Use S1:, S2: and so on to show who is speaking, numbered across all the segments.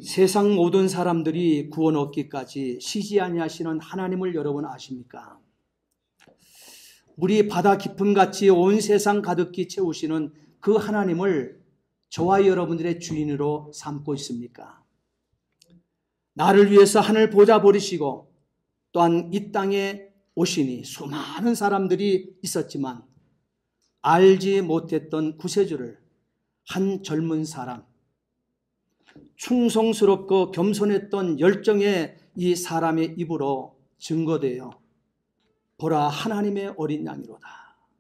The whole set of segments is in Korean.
S1: 세상 모든 사람들이 구원 얻기까지 쉬지 아니하시는 하나님을 여러분 아십니까? 물이 바다 깊음같이 온 세상 가득히 채우시는 그 하나님을 저와 여러분들의 주인으로 삼고 있습니까? 나를 위해서 하늘 보좌 버리시고 또한 이 땅에 오시니 수많은 사람들이 있었지만 알지 못했던 구세주를 한 젊은 사람, 충성스럽고 겸손했던 열정의 이 사람의 입으로 증거되어 보라 하나님의 어린 양이로다.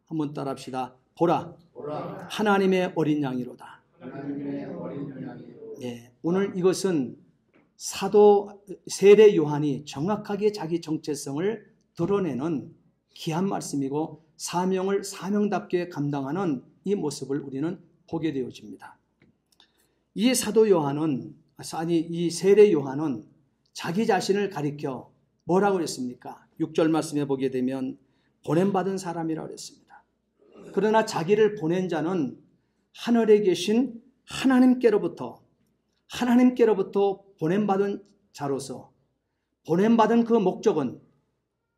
S1: 한번 따라합시다. 보라, 하나님의 어린 양이로다. 네, 오늘 이것은 사도 세례 요한이 정확하게 자기 정체성을 드러내는 귀한 말씀이고 사명을 사명답게 감당하는 이 모습을 우리는 보게 되어집니다. 이 사도 요한은, 이 세례 요한은 자기 자신을 가리켜 뭐라고 그랬습니까? 6절 말씀에 보게 되면 보냄받은 사람이라고 그랬습니다. 그러나 자기를 보낸 자는 하늘에 계신 하나님께로부터 보냄받은 자로서 보냄받은 그 목적은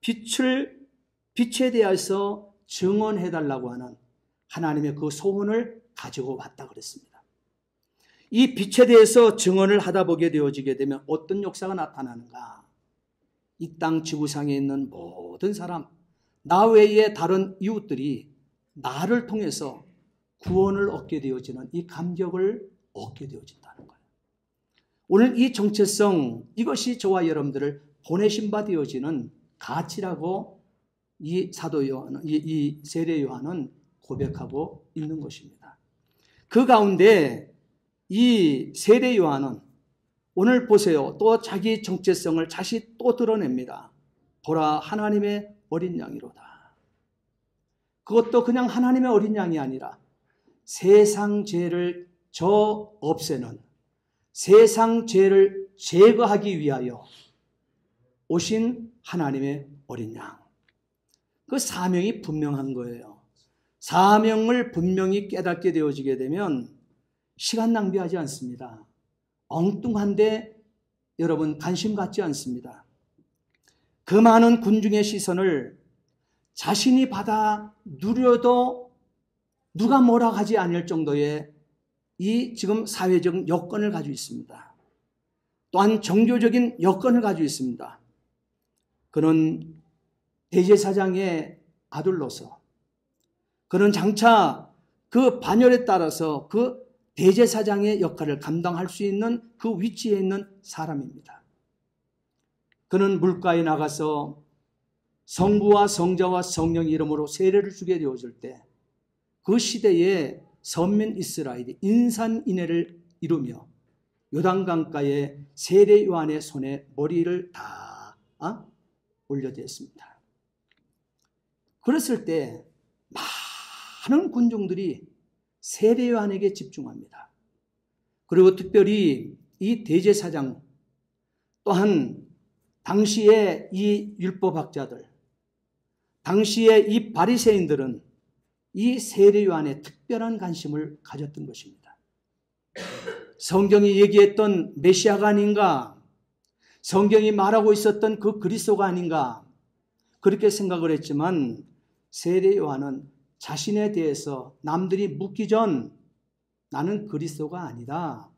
S1: 빛에 대해서 증언해달라고 하는 하나님의 그 소원을 가지고 왔다 그랬습니다. 이 빛에 대해서 증언을 하다 보게 되어지게 되면 어떤 역사가 나타나는가? 이 땅 지구상에 있는 모든 사람, 나 외에 다른 이웃들이 나를 통해서 구원을 얻게 되어지는 이 감격을 얻게 되어진다는 거예요. 오늘 이 정체성, 이것이 저와 여러분들을 보내신 바 되어지는 가치라고 이 사도 요한은, 이 세례 요한은 고백하고 있는 것입니다. 그 가운데 이 세례 요한은 오늘 보세요. 또 자기 정체성을 다시 또 드러냅니다. 보라 하나님의 어린 양이로다. 그것도 그냥 하나님의 어린 양이 아니라 세상 죄를 없애는, 세상 죄를 제거하기 위하여 오신 하나님의 어린 양. 그 사명이 분명한 거예요. 사명을 분명히 깨닫게 되어지게 되면 시간 낭비하지 않습니다. 엉뚱한데 여러분 관심 갖지 않습니다. 그 많은 군중의 시선을 자신이 받아 누려도 누가 뭐라 하지 않을 정도의 이 지금 사회적 여건을 가지고 있습니다. 또한 종교적인 여건을 가지고 있습니다. 그는 대제사장의 아들로서 그는 장차 그 반열에 따라서 그 대제사장의 역할을 감당할 수 있는 그 위치에 있는 사람입니다. 그는 물가에 나가서 성부와 성자와 성령 이름으로 세례를 주게 되어질 때 그 시대에 선민 이스라엘이 인산인해를 이루며 요단강가에 세례 요한의 손에 머리를 다 올려댔습니다. 그랬을 때 많은 군중들이 세례 요한에게 집중합니다. 그리고 특별히 이 대제사장 또한 당시의 이 율법학자들, 당시의 이 바리새인들은 이 세례 요한에 특별한 관심을 가졌던 것입니다. 성경이 얘기했던 메시아가 아닌가? 성경이 말하고 있었던 그 그리스도가 아닌가? 그렇게 생각을 했지만 세례 요한은 자신에 대해서 남들이 묻기 전 나는 그리스도가 아니다.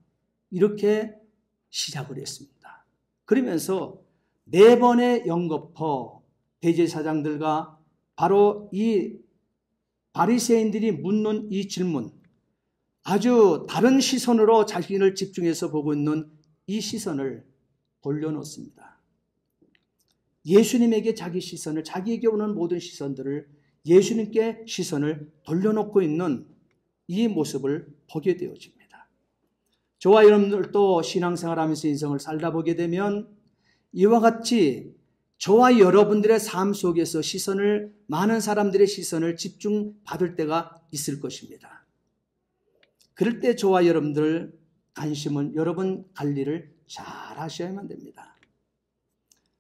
S1: 이렇게 시작을 했습니다. 그러면서 네 번의 연거푸 대제사장들과 바로 이 바리새인들이 묻는 이 질문, 아주 다른 시선으로 자신을 집중해서 보고 있는 이 시선을 돌려놓습니다. 예수님에게 자기 시선을, 자기에게 오는 모든 시선들을 예수님께 시선을 돌려놓고 있는 이 모습을 보게 되어집니다. 저와 여러분들도 신앙생활하면서 인생을 살다 보게 되면 이와 같이 저와 여러분들의 삶 속에서 많은 사람들의 시선을 집중받을 때가 있을 것입니다. 그럴 때 저와 여러분들 관심은 여러분 관리를 잘 하셔야만 됩니다.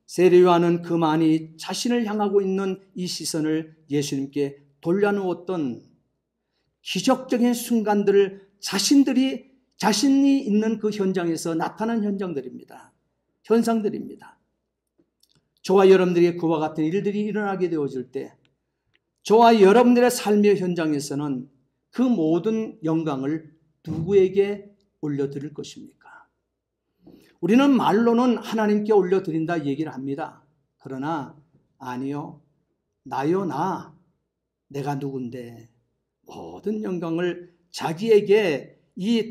S1: 세례 요한은 그만이 자신을 향하고 있는 이 시선을 예수님께 돌려놓았던 기적적인 순간들을 자신들이 자신이 있는 그 현장에서 나타난 현상들입니다. 저와 여러분들에게 그와 같은 일들이 일어나게 되어질 때 저와 여러분들의 삶의 현장에서는 그 모든 영광을 누구에게 올려드릴 것입니까? 우리는 말로는 하나님께 올려드린다 얘기를 합니다. 그러나 아니요. 나요 나. 내가 누군데 모든 영광을 자기에게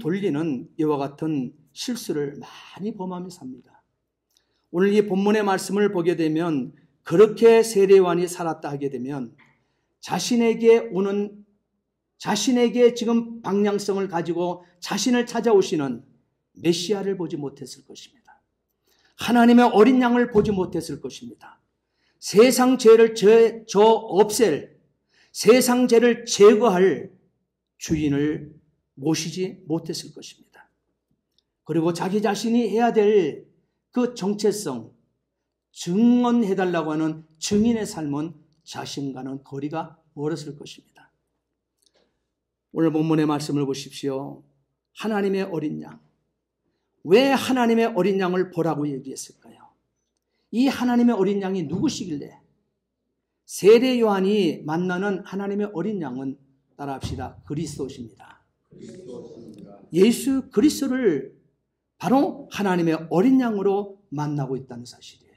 S1: 돌리는 이와 같은 실수를 많이 범하며 삽니다. 오늘 이 본문의 말씀을 보게 되면 그렇게 세례 요한이 살았다 하게 되면 자신에게 지금 방향성을 가지고 자신을 찾아오시는 메시아를 보지 못했을 것입니다. 하나님의 어린 양을 보지 못했을 것입니다. 세상 죄를 없앨, 세상 죄를 제거할 주인을 모시지 못했을 것입니다. 그리고 자기 자신이 해야 될 그 정체성, 증언해달라고 하는 증인의 삶은 자신과는 거리가 멀었을 것입니다. 오늘 본문의 말씀을 보십시오. 하나님의 어린 양. 왜 하나님의 어린 양을 보라고 얘기했을까요? 이 하나님의 어린 양이 누구시길래? 세례 요한이 만나는 하나님의 어린 양은 따라합시다. 그리스도십니다. 예수 그리스도를 바로 하나님의 어린 양으로 만나고 있다는 사실이에요.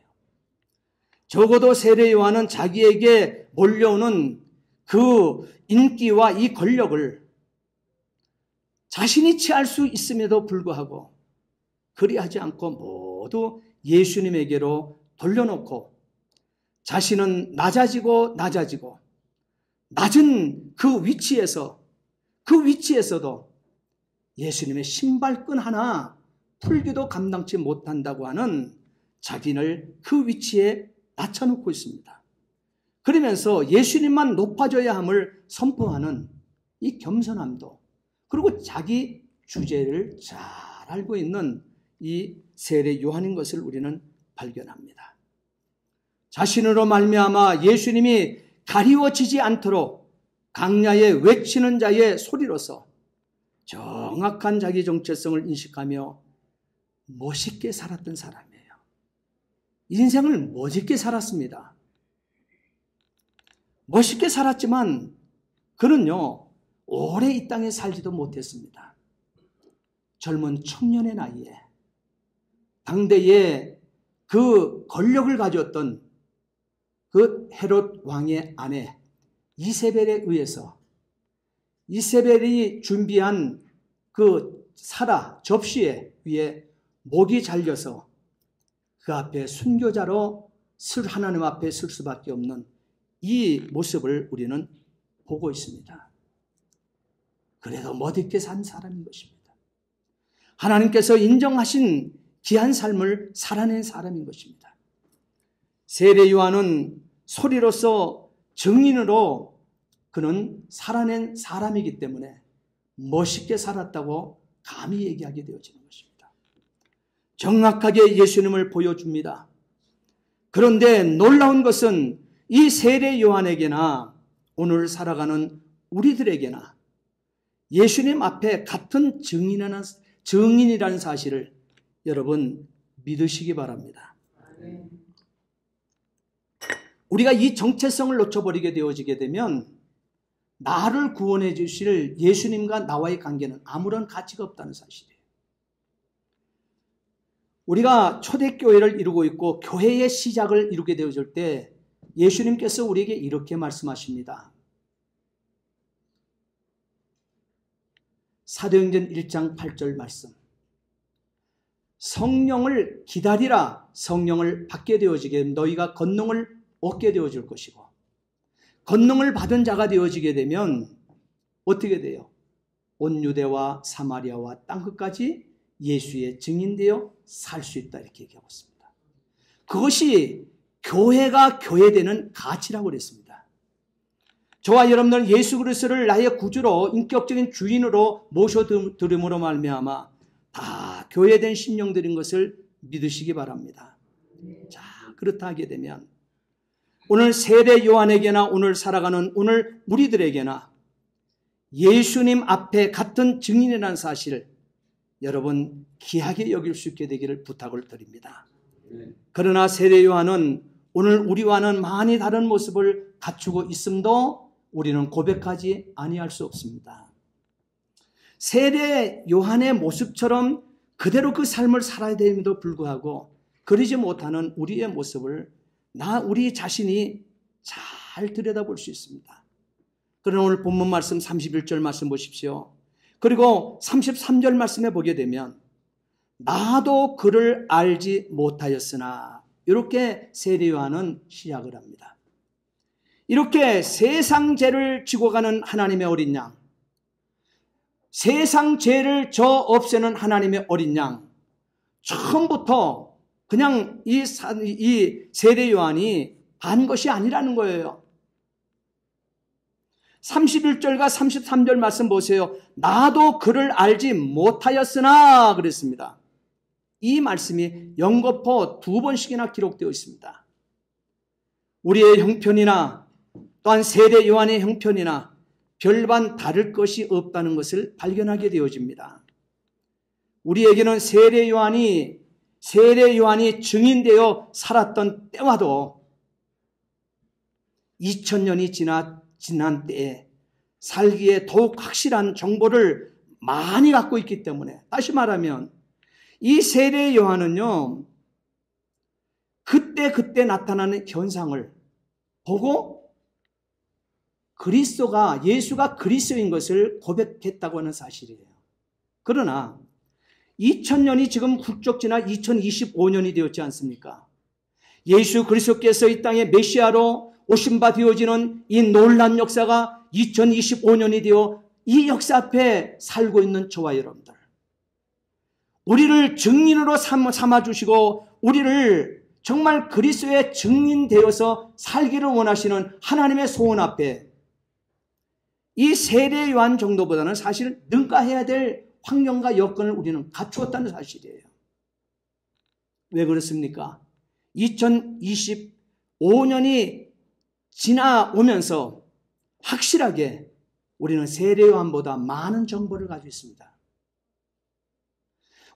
S1: 적어도 세례 요한은 자기에게 몰려오는 그 인기와 이 권력을 자신이 취할 수 있음에도 불구하고 그리하지 않고 모두 예수님에게로 돌려놓고 자신은 낮아지고 낮은 그 위치에서도 예수님의 신발끈 하나 풀기도 감당치 못한다고 하는 자기를 그 위치에 낮춰놓고 있습니다. 그러면서 예수님만 높아져야 함을 선포하는 이 겸손함도, 그리고 자기 주제를 잘 알고 있는 이 세례 요한인 것을 우리는 발견합니다. 자신으로 말미암아 예수님이 가리워지지 않도록 강야에 외치는 자의 소리로서 정확한 자기 정체성을 인식하며 멋있게 살았던 사람이에요. 인생을 멋있게 살았습니다. 멋있게 살았지만 그는요, 오래 이 땅에 살지도 못했습니다. 젊은 청년의 나이에 당대에 그 권력을 가졌던 그 헤롯 왕의 아내 이세벨에 의해서 이세벨이 준비한 그 접시에 위에 목이 잘려서 그 앞에 순교자로 하나님 앞에 설 수밖에 없는 이 모습을 우리는 보고 있습니다. 그래도 멋있게 산 사람인 것입니다. 하나님께서 인정하신 귀한 삶을 살아낸 사람인 것입니다. 세례 요한은 소리로서 증인으로 그는 살아낸 사람이기 때문에 멋있게 살았다고 감히 얘기하게 되어지는 것입니다. 정확하게 예수님을 보여줍니다. 그런데 놀라운 것은 이 세례 요한에게나 오늘 살아가는 우리들에게나 예수님 앞에 같은 증인이라는 사실을 여러분 믿으시기 바랍니다. 우리가 이 정체성을 놓쳐버리게 되어지게 되면 나를 구원해 주실 예수님과 나와의 관계는 아무런 가치가 없다는 사실이에요. 우리가 초대교회를 이루고 있고 교회의 시작을 이루게 되어질 때 예수님께서 우리에게 이렇게 말씀하십니다. 사도행전 1장 8절 말씀. 성령을 기다리라. 성령을 받게 되어지게 너희가 권능을 얻게 되어질 것이고, 권능을 받은 자가 되어지게 되면 어떻게 돼요? 온 유대와 사마리아와 땅끝까지 예수의 증인되어 살 수 있다, 이렇게 얘기하고 있습니다. 그것이 교회가 교회되는 가치라고 그랬습니다. 저와 여러분들은 예수 그리스도를 나의 구주로, 인격적인 주인으로 모셔드림으로 말미암아 다 교회된 심령들인 것을 믿으시기 바랍니다. 자, 그렇다 하게 되면 오늘 세례 요한에게나 오늘 살아가는 오늘 우리들에게나 예수님 앞에 같은 증인이라는 사실을 여러분 귀하게 여길 수 있게 되기를 부탁을 드립니다. 그러나 세례 요한은 오늘 우리와는 많이 다른 모습을 갖추고 있음도 우리는 고백하지 아니할 수 없습니다. 세례 요한의 모습처럼 그대로 그 삶을 살아야 됨에도 불구하고 그러지 못하는 우리의 모습을 우리 자신이 잘 들여다볼 수 있습니다. 그러나 오늘 본문 말씀 31절 말씀 보십시오. 그리고 33절 말씀에 보게 되면 나도 그를 알지 못하였으나 이렇게 세례 요한은 시작을 합니다. 이렇게 세상 죄를 지고 가는 하나님의 어린 양, 세상 죄를 없애는 하나님의 어린 양, 처음부터 그냥 이 세례 요한이 한 것이 아니라는 거예요. 31절과 33절 말씀 보세요. 나도 그를 알지 못하였으나 그랬습니다. 이 말씀이 연거푸 2번씩이나 기록되어 있습니다. 우리의 형편이나 또한 세례 요한의 형편이나 별반 다를 것이 없다는 것을 발견하게 되어집니다. 우리에게는 세례 요한이 증인되어 살았던 때와도 2000년이 지난 때에 살기에 더욱 확실한 정보를 많이 갖고 있기 때문에, 다시 말하면 이 세례 요한은요, 그때 나타나는 현상을 보고 예수가 그리스도인 것을 고백했다고 하는 사실이에요. 그러나 2000년이 지금 훌쩍 지나 2025년이 되었지 않습니까? 예수 그리스도께서 이 땅에 메시아로 오신 바 되어지는 이 놀라운 역사가 2025년이 되어 이 역사 앞에 살고 있는 저와 여러분들, 우리를 증인으로 삼아주시고 우리를 정말 그리스도의 증인되어서 살기를 원하시는 하나님의 소원 앞에 이 세례 요한 정도보다는 사실 능가해야 될 환경과 여건을 우리는 갖추었다는 사실이에요. 왜 그렇습니까? 2025년이 지나오면서 확실하게 우리는 세례 요한보다 많은 정보를 가지고 있습니다.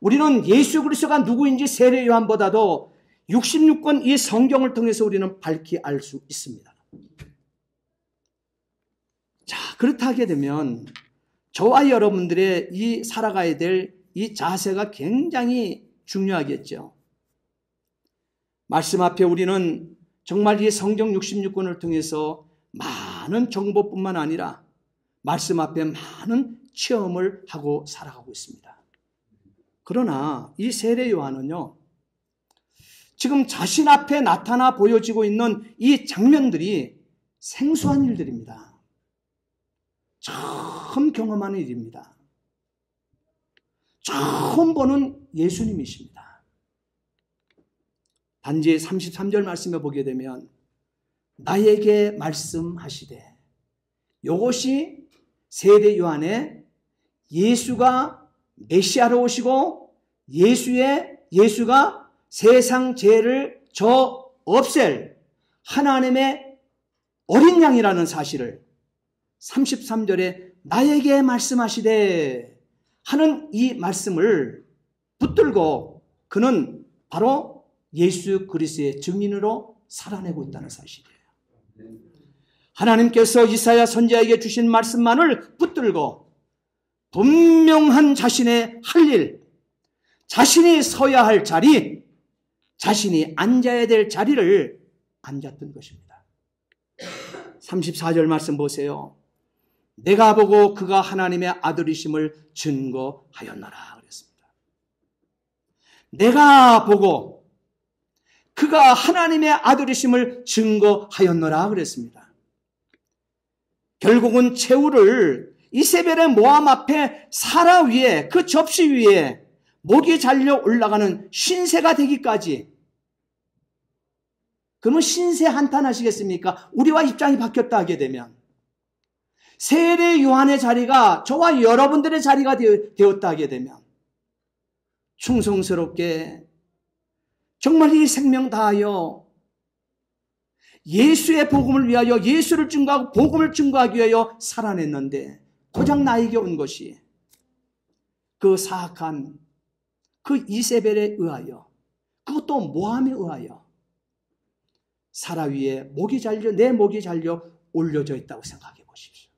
S1: 우리는 예수 그리스도가 누구인지 세례 요한보다도 66권 이 성경을 통해서 우리는 밝히 알 수 있습니다. 자, 그렇다 하게 되면 저와 여러분들의 이 살아가야 될 이 자세가 굉장히 중요하겠죠. 말씀 앞에 우리는 정말 이 성경 66권을 통해서 많은 정보뿐만 아니라 말씀 앞에 많은 체험을 하고 살아가고 있습니다. 그러나 이 세례 요한은요, 지금 자신 앞에 나타나 보여지고 있는 이 장면들이 생소한 일들입니다. 처음 경험하는 일입니다. 처음 보는 예수님이십니다. 단지 33절 말씀에 보게 되면 나에게 말씀하시되, 이것이 세례 요한의 예수가 메시아로 오시고 예수가 세상 죄를 없앨 하나님의 어린 양이라는 사실을 33절에 나에게 말씀하시되 하는 이 말씀을 붙들고 그는 바로 예수 그리스도의 증인으로 살아내고 있다는 사실이에요. 하나님께서 이사야 선지자에게 주신 말씀만을 붙들고 분명한 자신의 할 일, 자신이 서야 할 자리, 자신이 앉아야 될 자리를 앉았던 것입니다. 34절 말씀 보세요. 내가 보고 그가 하나님의 아들이심을 증거하였노라 그랬습니다. 내가 보고 그가 하나님의 아들이심을 증거하였노라 그랬습니다. 결국은 최후를 이세벨의 모함 앞에 사라 위에, 그 접시 위에 목이 잘려 올라가는 신세가 되기까지. 그러면 신세 한탄하시겠습니까? 우리와 입장이 바뀌었다 하게 되면. 세례 요한의 자리가 저와 여러분들의 자리가 되었다 하게 되면 충성스럽게 정말 이 생명 다하여 예수의 복음을 위하여, 예수를 증거하고 복음을 증거하기 위하여 살아냈는데 고작 나에게 온 것이 그 사악한 그 이세벨에 의하여, 그것도 모함에 의하여 사라 위에 목이 잘려, 내 목이 잘려 올려져 있다고 생각해 보십시오.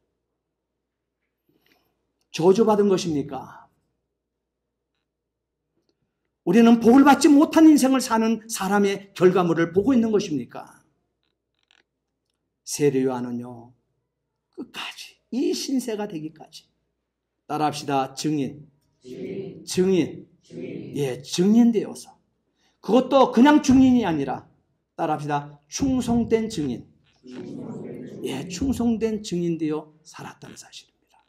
S1: 저주받은 것입니까? 우리는 복을 받지 못한 인생을 사는 사람의 결과물을 보고 있는 것입니까? 세례 요한은요, 끝까지 이 신세가 되기까지 따라합시다. 증인. 예, 증인되어서, 그것도 그냥 증인이 아니라 따라합시다. 충성된 증인. 예, 충성된 증인되어 살았다는 사실입니다.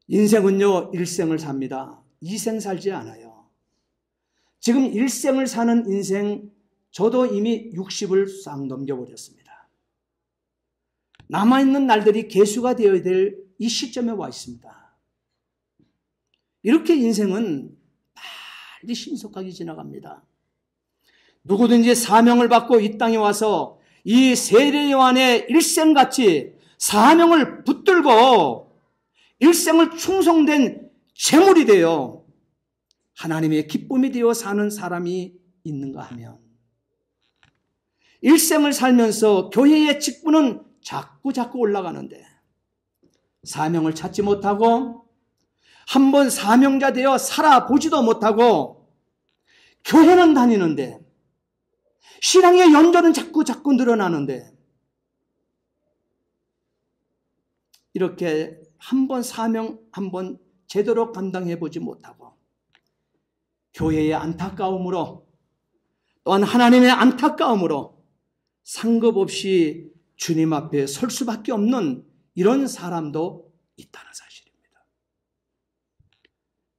S1: 인생은요, 일생을 삽니다. 이생 살지 않아요. 지금 일생을 사는 인생, 저도 이미 60을 싹 넘겨버렸습니다. 남아있는 날들이 계수가 되어야 될 이 시점에 와 있습니다. 이렇게 인생은 빨리 신속하게 지나갑니다. 누구든지 사명을 받고 이 땅에 와서 이 세례 요한의 일생같이 사명을 붙들고 일생을 충성된 제물이 되어 하나님의 기쁨이 되어 사는 사람이 있는가 하면, 일생을 살면서 교회의 직분은 자꾸 올라가는데 사명을 찾지 못하고 한번 사명자 되어 살아보지도 못하고 교회는 다니는데 신앙의 연조는 자꾸 늘어나는데, 이렇게 한번 사명 한번 제대로 감당해보지 못하고 교회의 안타까움으로, 또한 하나님의 안타까움으로 상급 없이 주님 앞에 설 수밖에 없는 이런 사람도 있다는 사실입니다.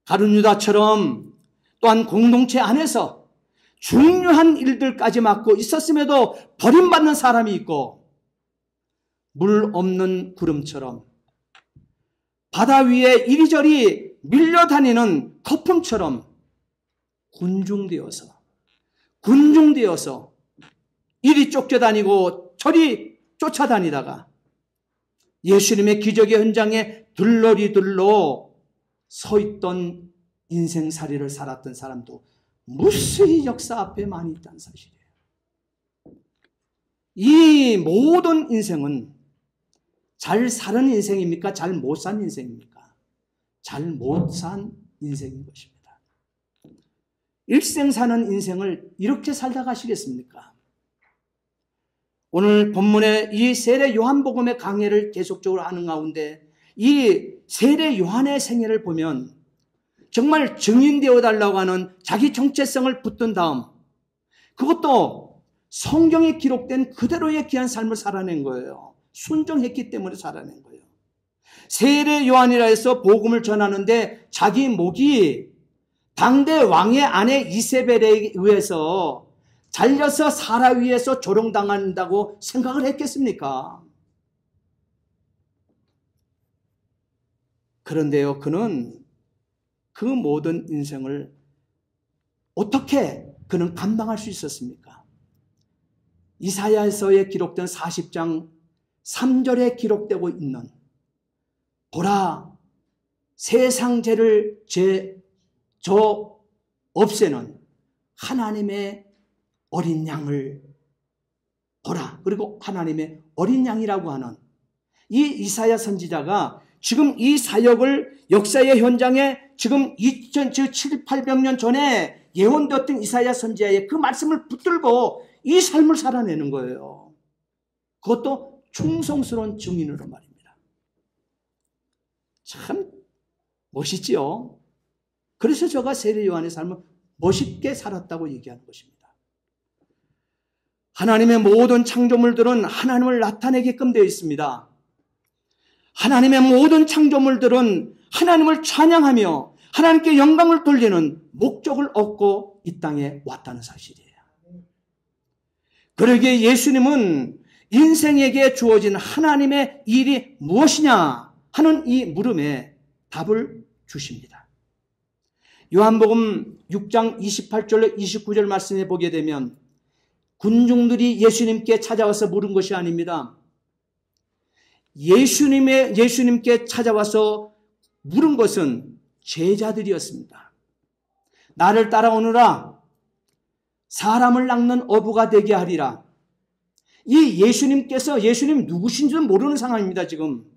S1: 가룟 유다처럼 또한 공동체 안에서 중요한 일들까지 맡고 있었음에도 버림받는 사람이 있고, 물 없는 구름처럼 바다 위에 이리저리 밀려다니는 거품처럼 군중되어서 이리 쫓겨다니고 저리 쫓아다니다가 예수님의 기적의 현장에 들러리들러 서 있던 인생살이를 살았던 사람도 무수히 역사 앞에 많이 있다는 사실이에요. 이 모든 인생은 잘 사는 인생입니까? 잘 못 산 인생입니까? 잘 못 산 인생인 것입니다. 일생 사는 인생을 이렇게 살다 가시겠습니까? 오늘 본문의 이 세례 요한복음의 강해를 계속적으로 하는 가운데 이 세례 요한의 생애를 보면 정말 증인되어 달라고 하는 자기 정체성을 붙든 다음, 그것도 성경에 기록된 그대로의 귀한 삶을 살아낸 거예요. 순종했기 때문에 살아낸 거예요. 세례 요한이라 해서 복음을 전하는데 자기 목이 당대 왕의 아내 이세벨에 의해서 잘려서 사라 위에서 조롱당한다고 생각을 했겠습니까? 그런데요, 그는 그 모든 인생을 어떻게 그는 감당할 수 있었습니까? 이사야서에 기록된 40장 3절에 기록되고 있는, 보라, 세상 죄를 없애는 하나님의 어린 양을 보라. 그리고 하나님의 어린 양이라고 하는 이 이사야 선지자가 지금 이 사역을 역사의 현장에 지금 700-800년 전에 예언되었던 이사야 선지자의 그 말씀을 붙들고 이 삶을 살아내는 거예요. 그것도 충성스러운 증인으로 말입니다. 참 멋있지요? 그래서 제가 세례 요한의 삶을 멋있게 살았다고 얘기하는 것입니다. 하나님의 모든 창조물들은 하나님을 나타내게끔 되어 있습니다. 하나님의 모든 창조물들은 하나님을 찬양하며 하나님께 영광을 돌리는 목적을 얻고 이 땅에 왔다는 사실이에요. 그러기에 예수님은 인생에게 주어진 하나님의 일이 무엇이냐 하는 이 물음에 답을 주십니다. 요한복음 6장 28절 29절 말씀에 보게 되면 군중들이 예수님께 찾아와서 물은 것이 아닙니다. 예수님께 찾아와서 물은 것은 제자들이었습니다. 나를 따라오느라 사람을 낚는 어부가 되게 하리라. 이 예수님 누구신지는 모르는 상황입니다, 지금.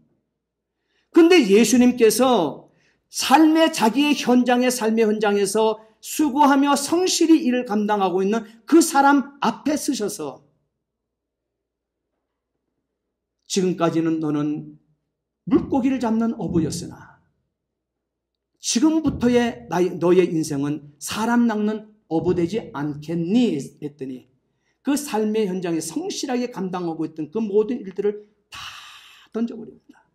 S1: 근데 예수님께서 자기의 삶의 현장에서 수고하며 성실히 일을 감당하고 있는 그 사람 앞에 서셔서 지금까지는 너는 물고기를 잡는 어부였으나 지금부터의 너의 인생은 사람 낚는 어부 되지 않겠니? 했더니 그 삶의 현장에 성실하게 감당하고 있던 그 모든 일들을 다 던져버립니다.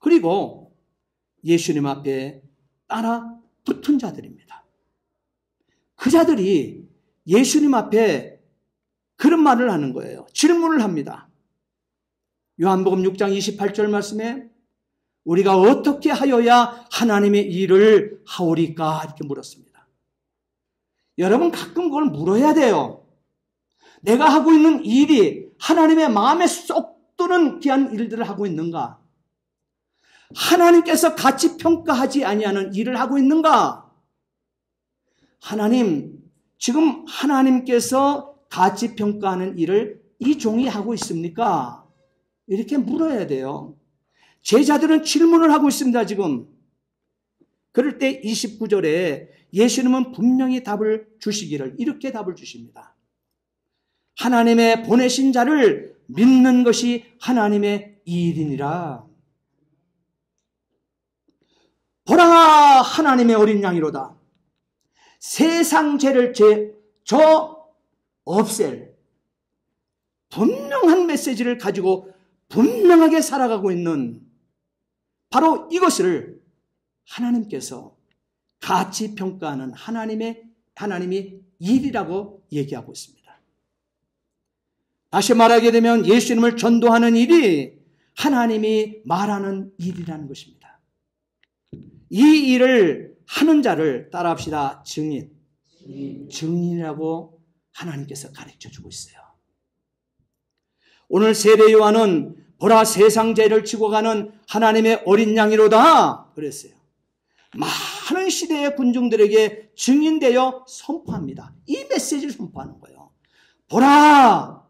S1: 그리고 예수님 앞에 따라 붙은 자들입니다. 그 자들이 예수님 앞에 그런 말을 하는 거예요. 질문을 합니다. 요한복음 6장 28절 말씀에 우리가 어떻게 하여야 하나님의 일을 하오리까? 이렇게 물었습니다. 여러분 가끔 그걸 물어야 돼요. 내가 하고 있는 일이 하나님의 마음에 쏙 드는 귀한 일들을 하고 있는가? 하나님께서 가치 평가하지 아니하는 일을 하고 있는가? 지금 하나님께서 가치 평가하는 일을 이 종이 하고 있습니까? 이렇게 물어야 돼요. 제자들은 질문을 하고 있습니다, 지금. 그럴 때 29절에 예수님은 분명히 답을 주시기를 이렇게 답을 주십니다. 하나님의 보내신 자를 믿는 것이 하나님의 일이니라. 보라, 하나님의 어린 양이로다. 세상 죄를 없앨 분명한 메시지를 가지고 분명하게 살아가고 있는 바로 이것을 하나님께서 가치 평가하는 하나님이 일이라고 얘기하고 있습니다. 다시 말하게 되면 예수님을 전도하는 일이 하나님이 말하는 일이라는 것입니다. 이 일을 하는 자를 따라합시다. 증인이라고 하나님께서 가르쳐주고 있어요. 오늘 세례 요한은 보라 세상 죄를 지고 가는 하나님의 어린 양이로다 그랬어요. 많은 시대의 군중들에게 증인되어 선포합니다. 이 메시지를 선포하는 거예요. 보라,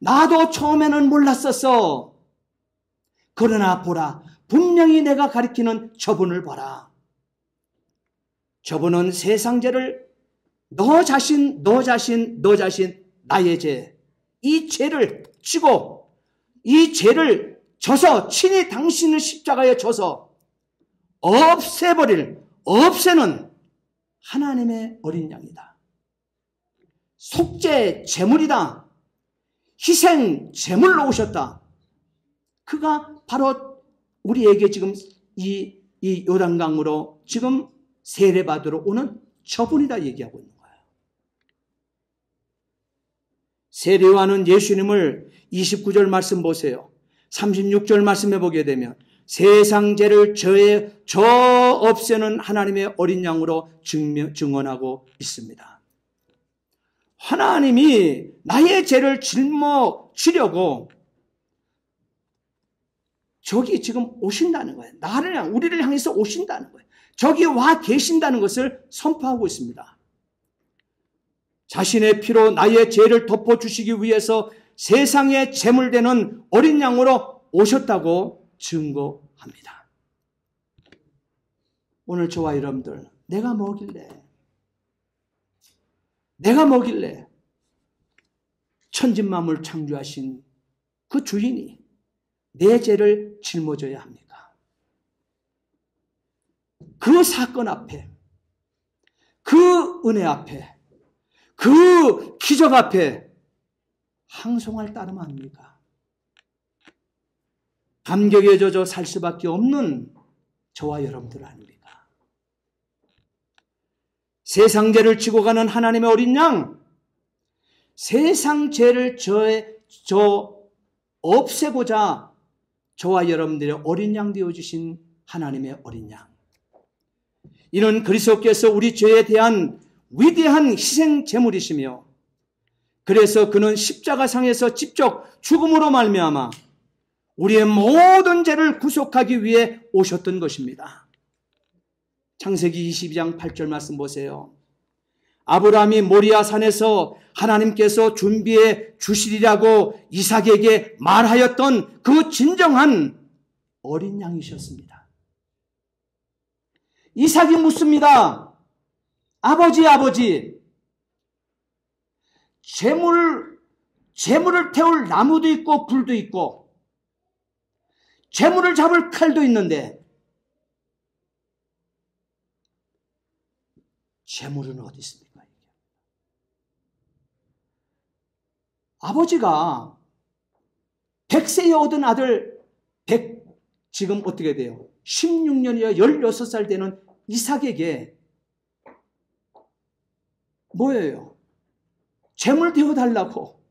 S1: 나도 처음에는 몰랐었어. 그러나 보라, 분명히 내가 가리키는 저분을 봐라. 저분은 세상 죄를 너 자신 나의 죄, 이 죄를 지고 이 죄를 져서 친히 당신의 십자가에 져서 없애는 하나님의 어린 양이다. 속죄 제물이다. 희생 제물로 오셨다. 그가 바로 우리에게 지금 이 요단강으로 지금 세례받으러 오는 저분이다 얘기하고 있는 거예요. 세례 요한은 예수님을 29절 말씀 보세요. 36절 말씀해 보게 되면 세상 죄를 없애는 하나님의 어린 양으로 증언하고 있습니다. 하나님이 나의 죄를 짊어지려고 저기 지금 오신다는 거예요. 우리를 향해서 오신다는 거예요. 저기 와 계신다는 것을 선포하고 있습니다. 자신의 피로 나의 죄를 덮어주시기 위해서 세상에 제물되는 어린 양으로 오셨다고 증거합니다. 오늘 저와 여러분들, 내가 뭐길래 천진만물 창조하신 그 주인이 내 죄를 짊어져야 합니까? 그 사건 앞에, 그 은혜 앞에, 그 기적 앞에 항송할 따름 아닙니까? 감격에 젖어 살 수밖에 없는 저와 여러분들 아닙니까? 세상 죄를 지고 가는 하나님의 어린 양, 세상 죄를 없애고자 저와 여러분들의 어린 양 되어주신 하나님의 어린 양. 이는 그리스도께서 우리 죄에 대한 위대한 희생 제물이시며, 그래서 그는 십자가상에서 직접 죽음으로 말미암아 우리의 모든 죄를 구속하기 위해 오셨던 것입니다. 창세기 22장 8절 말씀 보세요. 아브라함이 모리아 산에서 하나님께서 준비해 주시리라고 이삭에게 말하였던 그 진정한 어린 양이셨습니다. 이삭이 묻습니다. 아버지, 재물을 태울 나무도 있고 불도 있고 재물을 잡을 칼도 있는데 재물은 어디 있습니까? 아버지가 100세에 얻은 아들 지금 어떻게 돼요? 16년이야 16살 되는 이삭에게 뭐예요? 재물 띄워달라고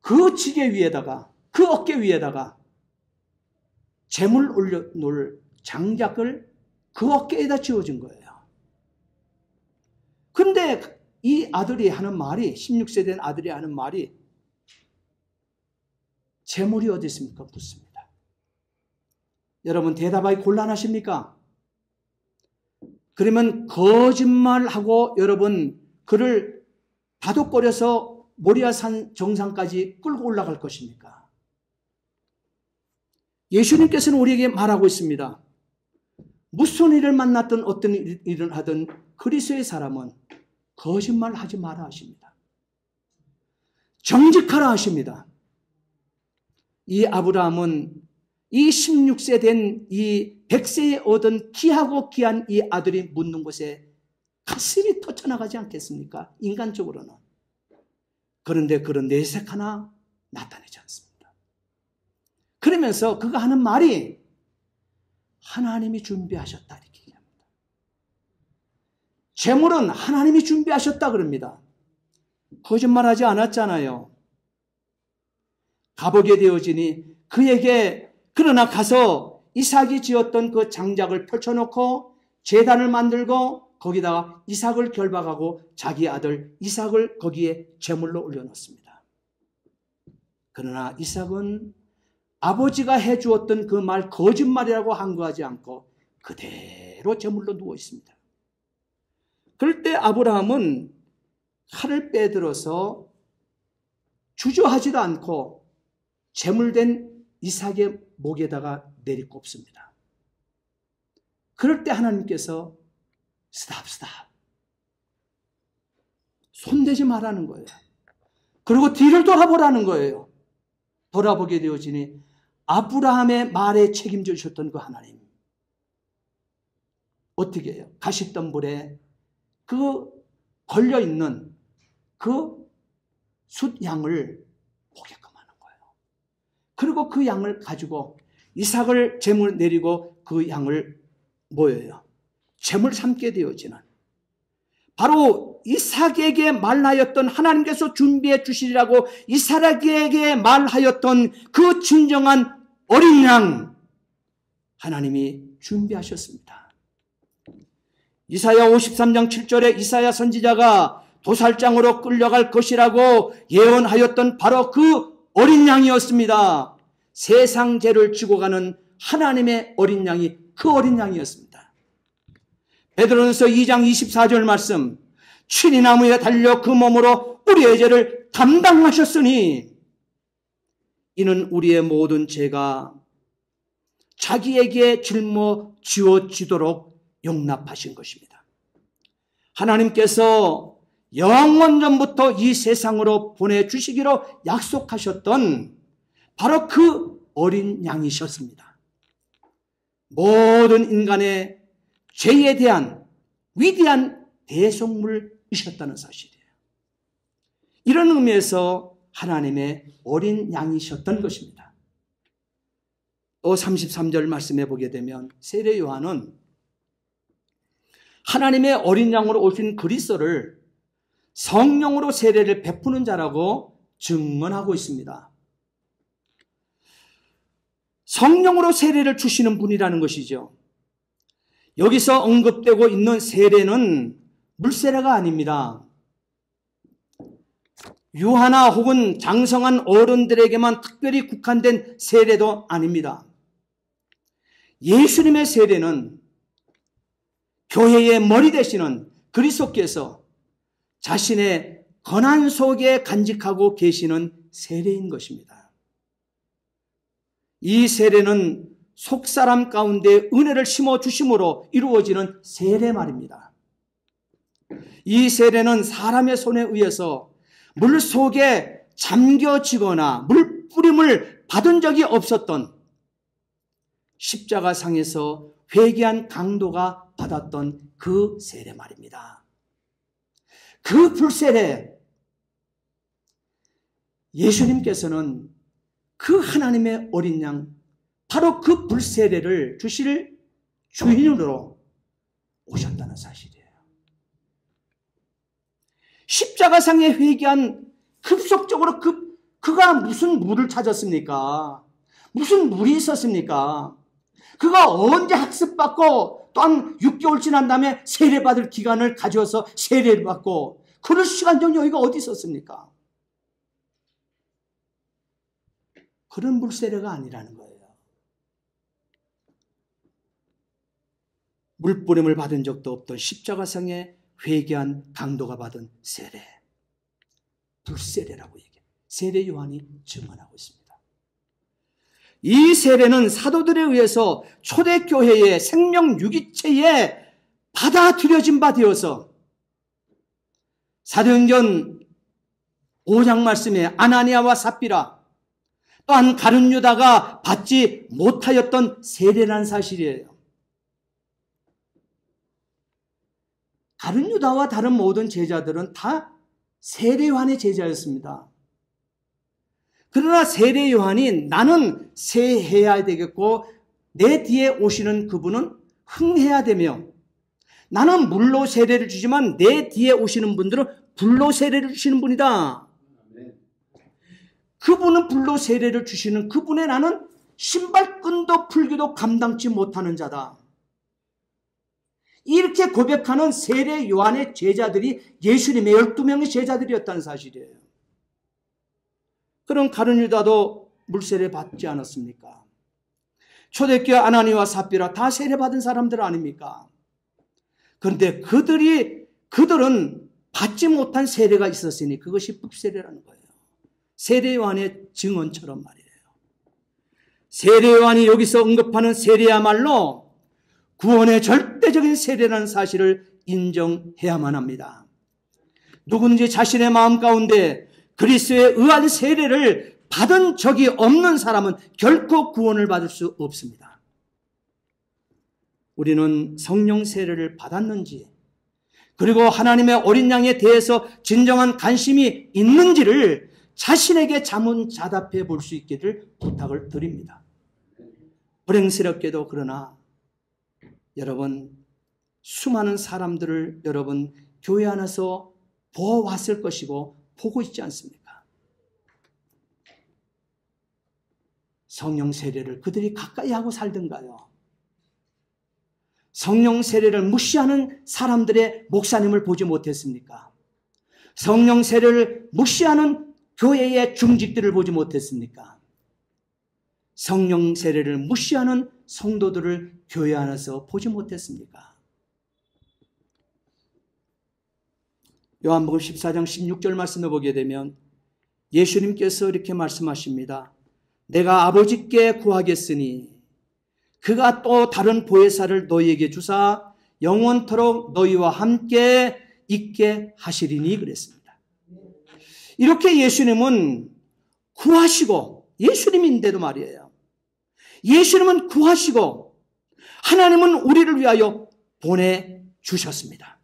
S1: 그 지게 위에다가 그 어깨 위에다가 재물 올려놓을 장작을 그 어깨에다 지어준 거예요. 그런데 이 아들이 하는 말이 16세 된 아들이 하는 말이 재물이 어디 있습니까? 묻습니다. 여러분 대답하기 곤란하십니까? 그러면 거짓말하고 여러분 그를 다독거려서 모리아산 정상까지 끌고 올라갈 것입니까? 예수님께서는 우리에게 말하고 있습니다. 무슨 일을 만났든 어떤 일을 하든 그리스도의 사람은 거짓말하지 마라 하십니다. 정직하라 하십니다. 이 아브라함은 이 16세 된 이 100세에 얻은 귀하고 귀한 이 아들이 묻는 곳에 가슴이 터져나가지 않겠습니까? 인간적으로는. 그런데 그런 내색 하나 나타내지 않습니다. 그러면서 그가 하는 말이 하나님이 준비하셨다 이렇게 얘기합니다. 재물은 하나님이 준비하셨다 그럽니다. 거짓말하지 않았잖아요. 가보게 되어지니 그에게 그러나 가서 이삭이 지었던 그 장작을 펼쳐놓고 제단을 만들고 거기다가 이삭을 결박하고 자기 아들 이삭을 거기에 제물로 올려놓습니다. 그러나 이삭은 아버지가 해주었던 그 말 거짓말이라고 항거하지 않고 그대로 제물로 누워 있습니다. 그럴 때 아브라함은 칼을 빼들어서 주저하지도 않고 제물된 이삭의 목에다가 내리꼽습니다. 그럴 때 하나님께서 스탑 손대지 말라는 거예요. 그리고 뒤를 돌아보라는 거예요. 돌아보게 되어지니 아브라함의 말에 책임져 주셨던 그 하나님 어떻게 해요? 가시덤불에 그 걸려있는 그 숫양을 보게끔 하는 거예요. 그리고 그 양을 가지고 이삭을 제물 내리고 그 양을 뭐예요? 제물 삼게 되어지는 바로 이삭에게 말하였던 하나님께서 준비해 주시리라고 이삭에게 말하였던 그 진정한 어린 양 하나님이 준비하셨습니다. 이사야 53장 7절에 이사야 선지자가 도살장으로 끌려갈 것이라고 예언하였던 바로 그 어린 양이었습니다. 세상 죄를 지고 가는 하나님의 어린 양이 그 어린 양이었습니다. 베드로전서 2장 24절 말씀 친히 나무에 달려 그 몸으로 우리의 죄를 담당하셨으니 이는 우리의 모든 죄가 자기에게 짊어지워지도록 용납하신 것입니다. 하나님께서 영원전부터 이 세상으로 보내주시기로 약속하셨던 바로 그 어린 양이셨습니다. 모든 인간의 죄에 대한 위대한 대속물이셨다는 사실이에요. 이런 의미에서 하나님의 어린 양이셨던 것입니다. 또 33절 말씀해 보게 되면 세례 요한은 하나님의 어린 양으로 오신 그리스도를 성령으로 세례를 베푸는 자라고 증언하고 있습니다. 성령으로 세례를 주시는 분이라는 것이죠. 여기서 언급되고 있는 세례는 물세례가 아닙니다. 유하나 혹은 장성한 어른들에게만 특별히 국한된 세례도 아닙니다. 예수님의 세례는 교회의 머리 되시는 그리스도께서 자신의 권한 속에 간직하고 계시는 세례인 것입니다. 이 세례는 속사람 가운데 은혜를 심어주심으로 이루어지는 세례 말입니다. 이 세례는 사람의 손에 의해서 물 속에 잠겨지거나 물뿌림을 받은 적이 없었던 십자가상에서 회개한 강도가 받았던 그 세례 말입니다. 그 불세례, 예수님께서는 그 하나님의 어린 양, 바로 그 불세례를 주실 주인으로 오셨다는 사실이에요. 십자가상에 회개한 급속적으로 그가 무슨 물을 찾았습니까? 무슨 물이 있었습니까? 그가 언제 학습받고 또한 6개월 지난 다음에 세례받을 기간을 가져서 세례를 받고 그럴 시간적 여유가 어디 있었습니까? 그런 물세례가 아니라는 거예요. 물뿌림을 받은 적도 없던 십자가상에 회개한 강도가 받은 세례, 불세례라고 얘기해요. 세례 요한이 증언하고 있습니다. 이 세례는 사도들에 의해서 초대교회의 생명 유기체에 받아들여진 바 되어서 사도행전 5장 말씀에 아나니아와 삽비라 또한 가룟 유다가 받지 못하였던 세례라는 사실이에요. 가룟 유다와 다른 모든 제자들은 다 세례 요한의 제자였습니다. 그러나 세례 요한이 나는 세해야 되겠고 내 뒤에 오시는 그분은 흥해야 되며 나는 물로 세례를 주지만 내 뒤에 오시는 분들은 불로 세례를 주시는 분이다. 그분은 불로 세례를 주시는 그분의 나는 신발끈도 풀기도 감당치 못하는 자다. 이렇게 고백하는 세례 요한의 제자들이 예수님의 12명의 제자들이었다는 사실이에요. 그런 가룟 유다도 물세례 받지 않았습니까? 초대교회 아나니와 삽비라 다 세례 받은 사람들 아닙니까? 그런데 그들은 받지 못한 세례가 있었으니 그것이 불세례라는 거예요. 세례 요한의 증언처럼 말이에요. 세례 요한이 여기서 언급하는 세례야말로 구원의 절대적인 세례라는 사실을 인정해야만 합니다. 누구든지 자신의 마음 가운데 그리스도에 의한 세례를 받은 적이 없는 사람은 결코 구원을 받을 수 없습니다. 우리는 성령 세례를 받았는지 그리고 하나님의 어린 양에 대해서 진정한 관심이 있는지를 자신에게 자문자답해 볼 수 있기를 부탁을 드립니다. 불행스럽게도 그러나 여러분 수많은 사람들을 여러분 교회 안에서 보아왔을 것이고 보고 있지 않습니까? 성령 세례를 그들이 가까이 하고 살던가요? 성령 세례를 무시하는 사람들의 목사님을 보지 못했습니까? 성령 세례를 무시하는 교회의 중직들을 보지 못했습니까? 성령 세례를 무시하는 성도들을 교회 안에서 보지 못했습니까? 요한복음 14장 16절 말씀을 보게 되면 예수님께서 이렇게 말씀하십니다. 내가 아버지께 구하겠으니 그가 또 다른 보혜사를 너희에게 주사 영원토록 너희와 함께 있게 하시리니 그랬습니다. 이렇게 예수님은 구하시고 예수님인데도 말이에요. 예수님은 구하시고 하나님은 우리를 위하여 보내주셨습니다.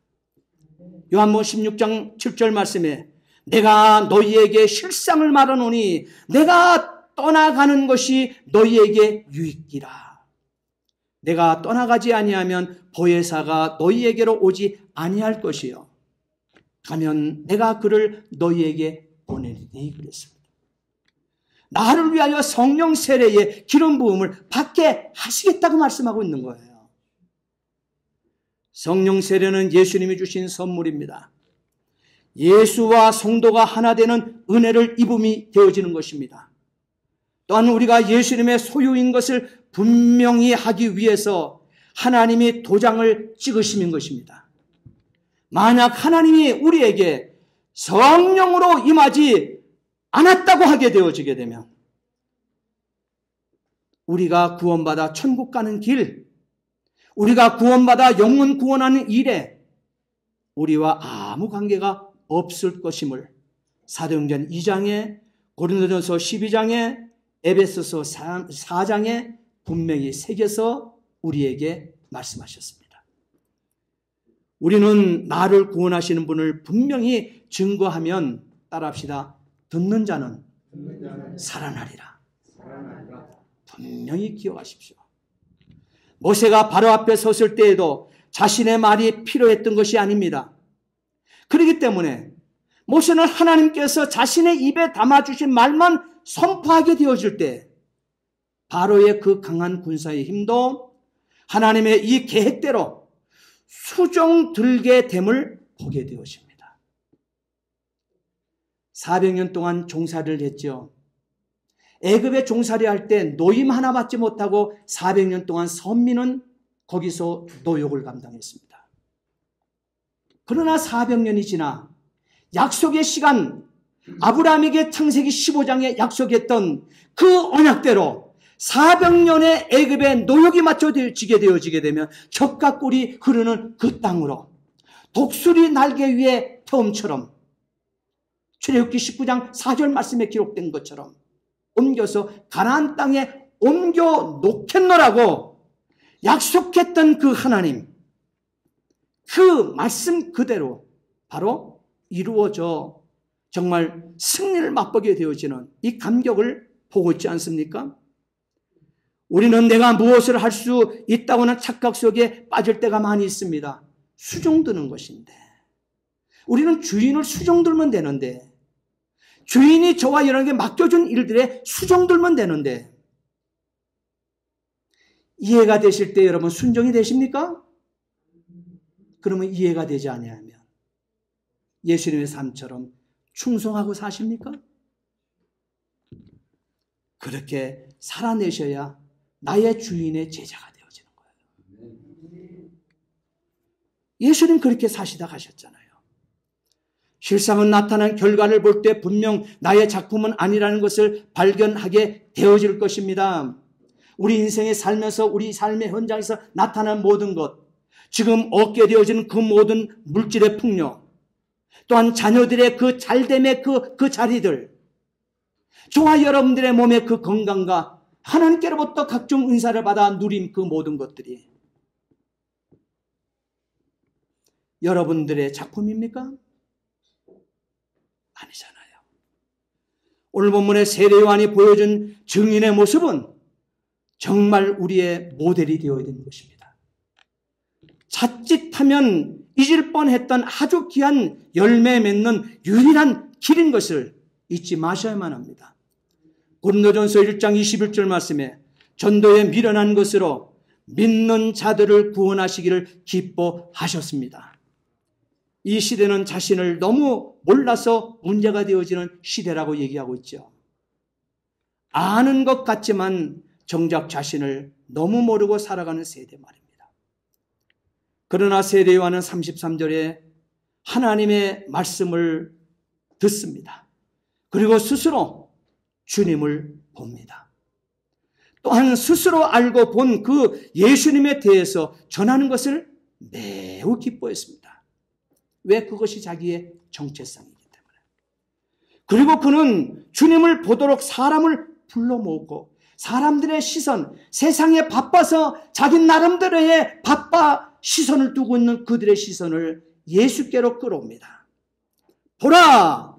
S1: 요한복음 16장 7절 말씀에 내가 너희에게 실상을 말하노니 내가 떠나가는 것이 너희에게 유익이라. 내가 떠나가지 아니하면 보혜사가 너희에게로 오지 아니할 것이요 가면 내가 그를 너희에게 보내리니 그랬습니다. 나를 위하여 성령 세례의 기름 부음을 받게 하시겠다고 말씀하고 있는 거예요. 성령 세례는 예수님이 주신 선물입니다. 예수와 성도가 하나 되는 은혜를 입음이 되어지는 것입니다. 또한 우리가 예수님의 소유인 것을 분명히 하기 위해서 하나님이 도장을 찍으시는 것입니다. 만약 하나님이 우리에게 성령으로 임하지 않았다고 하게 되어지게 되면 우리가 구원받아 천국 가는 길, 우리가 구원받아 영혼 구원하는 일에 우리와 아무 관계가 없을 것임을 사도행전 2장에, 고린도전서 12장에, 에베소서 4장에 분명히 새겨서 우리에게 말씀하셨습니다. 우리는 나를 구원하시는 분을 분명히 증거하면 따라합시다. 듣는 자는 살아나리라. 분명히 기억하십시오. 모세가 바로 앞에 섰을 때에도 자신의 말이 필요했던 것이 아닙니다. 그렇기 때문에 모세는 하나님께서 자신의 입에 담아주신 말만 선포하게 되어질 때 바로의 그 강한 군사의 힘도 하나님의 이 계획대로 수정들게 됨을 보게 되어집니다. 400년 동안 종살이를 했죠. 애굽에 종살이 할 때 노임 하나 받지 못하고 400년 동안 선민은 거기서 노역을 감당했습니다. 그러나 400년이 지나 약속의 시간, 아브라함에게 창세기 15장에 약속했던 그 언약대로 400년의 애굽의 노역이 맞춰지게 되어지게 되면 젖과 꿀이 흐르는 그 땅으로 독수리 날개 위에 태움처럼 출애굽기 19장 4절 말씀에 기록된 것처럼 옮겨서 가나안 땅에 옮겨 놓겠노라고 약속했던 그 하나님, 그 말씀 그대로 바로 이루어져 정말 승리를 맛보게 되어지는 이 감격을 보고 있지 않습니까? 우리는 내가 무엇을 할 수 있다고는 착각 속에 빠질 때가 많이 있습니다. 수종드는 것인데 우리는 주인을 수종들면 되는데, 주인이 저와 여러분에게 맡겨준 일들에 수종들면 되는데, 이해가 되실 때 여러분 순종이 되십니까? 그러면 이해가 되지 아니하면 예수님의 삶처럼 충성하고 사십니까? 그렇게 살아내셔야 나의 주인의 제자가 되어지는 거예요. 예수님 그렇게 사시다 가셨잖아요. 실상은 나타난 결과를 볼 때 분명 나의 작품은 아니라는 것을 발견하게 되어질 것입니다. 우리 인생에 살면서 우리 삶의 현장에서 나타난 모든 것, 지금 얻게 되어지는 그 모든 물질의 풍요, 또한 자녀들의 그 잘됨의 그 자리들, 저와 여러분들의 몸의 그 건강과 하나님께로부터 각종 은사를 받아 누린 그 모든 것들이 여러분들의 작품입니까? 아니잖아요. 오늘 본문의 세례 요한이 보여준 증인의 모습은 정말 우리의 모델이 되어야 되는 것입니다. 자칫하면 잊을 뻔했던 아주 귀한 열매 맺는 유일한 길인 것을 잊지 마셔야만 합니다. 고린도전서 1장 21절 말씀에 전도에 미련한 것으로 믿는 자들을 구원하시기를 기뻐하셨습니다. 이 시대는 자신을 너무 몰라서 문제가 되어지는 시대라고 얘기하고 있죠. 아는 것 같지만 정작 자신을 너무 모르고 살아가는 세대 말입니다. 그러나 세례 요한은 33절에 하나님의 말씀을 듣습니다. 그리고 스스로 주님을 봅니다. 또한 스스로 알고 본 그 예수님에 대해서 전하는 것을 매우 기뻐했습니다. 왜? 그것이 자기의 정체성이기 때문에. 그리고 그는 주님을 보도록 사람을 불러 모으고 사람들의 시선, 세상에 바빠서 자기 나름대로의 바빠 시선을 두고 있는 그들의 시선을 예수께로 끌어옵니다. 보라!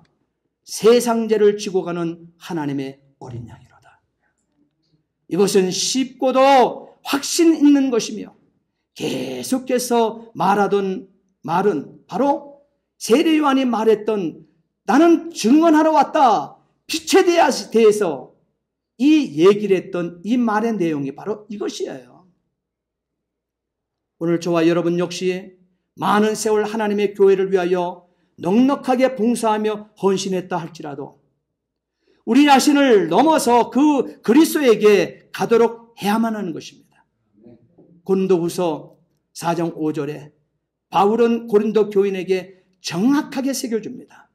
S1: 세상 죄를 지고 가는 하나님의 어린 양이로다. 이것은 쉽고도 확신 있는 것이며 계속해서 말하던 말은 바로 세례 요한이 말했던 나는 증언하러 왔다. 빛에 대해서 이 얘기를 했던 이 말의 내용이 바로 이것이에요. 오늘 저와 여러분 역시 많은 세월 하나님의 교회를 위하여 넉넉하게 봉사하며 헌신했다 할지라도 우리 자신을 넘어서 그 그리스도에게 가도록 해야만 하는 것입니다. 고린도후서 4장 5절에 바울은 고린도 교인에게 정확하게 새겨줍니다.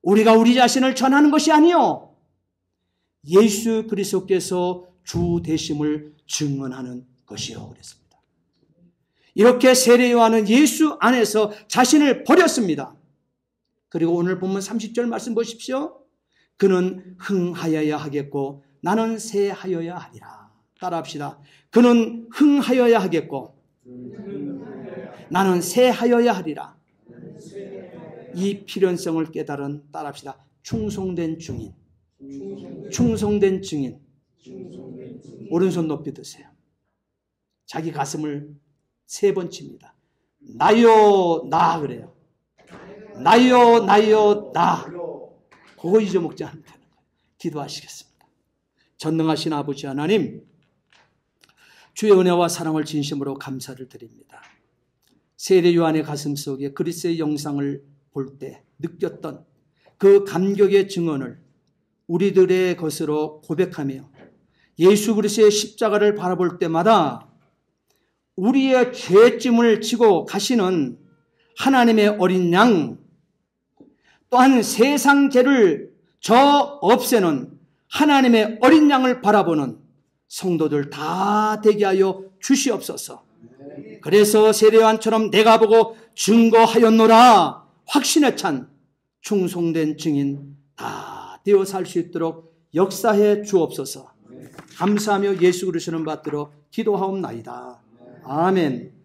S1: 우리가 우리 자신을 전하는 것이 아니요 예수 그리스도께서 주 되심을 증언하는 것이요 그랬습니다. 이렇게 세례 요한은 예수 안에서 자신을 버렸습니다. 그리고 오늘 본문 30절 말씀 보십시오. 그는 흥하여야 하겠고 나는 쇠하여야 하리라. 따라합시다. 그는 흥하여야 하겠고 나는 쇠하여야 하리라. 이 필연성을 깨달은, 따라합시다, 충성된 증인. 충성된 증인. 오른손 높이 드세요. 자기 가슴을 3번 칩니다. 나요 나 그래요. 나요 나요 나. 그거 잊어먹지 않으면 되는 거예요. 기도하시겠습니다. 전능하신 아버지 하나님, 주의 은혜와 사랑을 진심으로 감사를 드립니다. 세례 요한의 가슴 속에 그리스도의 영상을 볼 때 느꼈던 그 감격의 증언을 우리들의 것으로 고백하며 예수 그리스도의 십자가를 바라볼 때마다 우리의 죄짐을 지고 가시는 하나님의 어린 양, 또한 세상 죄를 없애는 하나님의 어린 양을 바라보는 성도들 다 되게 하여 주시옵소서. 그래서 세례 요한처럼 내가 보고 증거하였노라 확신에 찬 충성된 증인 다 되어 살 수 있도록 역사해 주옵소서. 감사하며 예수 그리스도를 받들어 기도하옵나이다. 아멘.